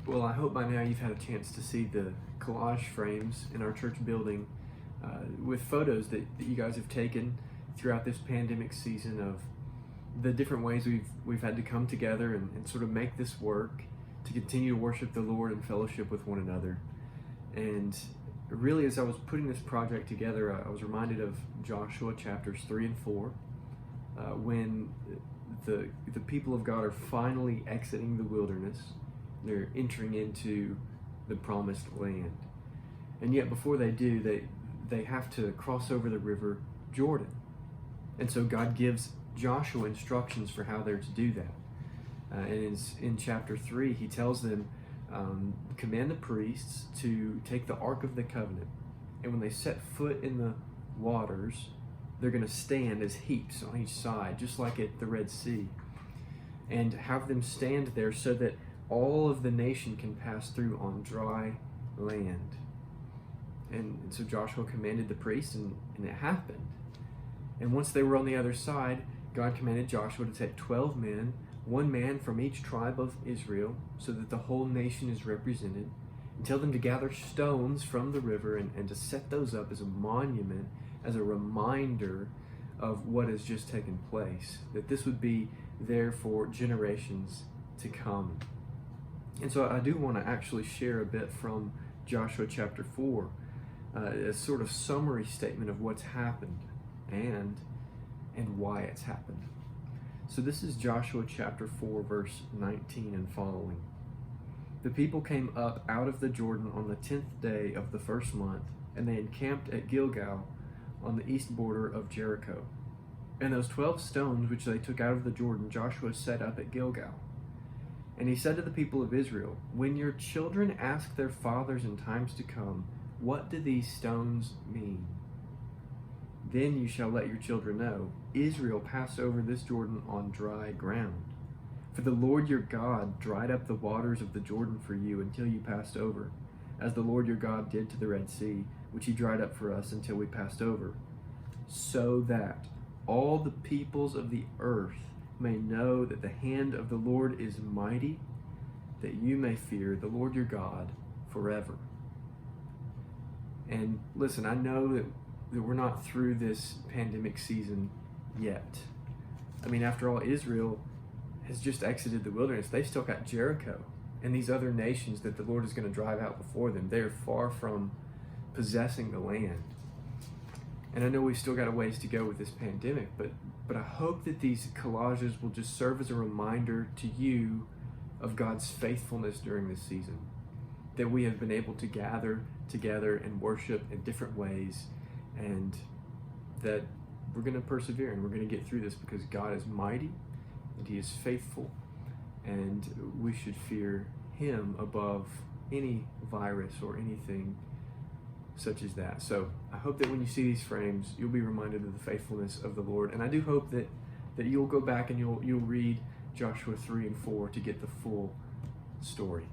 Well, I hope by now you've had a chance to see the collage frames in our church building with photos that you guys have taken throughout this pandemic season of the different ways we've had to come together and sort of make this work to continue to worship the Lord and fellowship with one another. And really, as I was putting this project together, I was reminded of Joshua chapters 3 and 4, when the people of God are finally exiting the wilderness. They're entering into the promised land. And yet before they do, they have to cross over the river Jordan. And so God gives Joshua instructions for how they're to do that. And in chapter 3, he tells them, command the priests to take the Ark of the Covenant. And when they set foot in the waters, they're going to stand as heaps on each side, just like at the Red Sea. And have them stand there so that all of the nation can pass through on dry land. And so Joshua commanded the priests, and it happened. And once they were on the other side, God commanded Joshua to take 12 men, one man from each tribe of Israel, so that the whole nation is represented, and tell them to gather stones from the river and to set those up as a monument, as a reminder of what has just taken place, that this would be there for generations to come. And so I do want to actually share a bit from Joshua chapter 4, a sort of summary statement of what's happened and why it's happened. So this is Joshua chapter 4, verse 19 and following. The people came up out of the Jordan on the 10th day of the first month, and they encamped at Gilgal on the east border of Jericho. And those 12 stones which they took out of the Jordan, Joshua set up at Gilgal. And he said to the people of Israel, when your children ask their fathers in times to come, what do these stones mean? Then you shall let your children know, Israel passed over this Jordan on dry ground. For the Lord your God dried up the waters of the Jordan for you until you passed over, as the Lord your God did to the Red Sea, which he dried up for us until we passed over, so that all the peoples of the earth may know that the hand of the Lord is mighty, that you may fear the Lord your God forever. And listen, I know that we're not through this pandemic season yet. I mean, after all, Israel has just exited the wilderness. They still got Jericho and these other nations that the Lord is going to drive out before them. They are far from possessing the land. And I know we've still got a ways to go with this pandemic, but I hope that these collages will just serve as a reminder to you of God's faithfulness during this season, that we have been able to gather together and worship in different ways, and that we're going to persevere and we're going to get through this because God is mighty and he is faithful, and we should fear him above any virus or anything such as that. So I hope that when you see these frames, you'll be reminded of the faithfulness of the Lord. And I do hope that you'll go back and you'll read Joshua 3 and 4 to get the full story.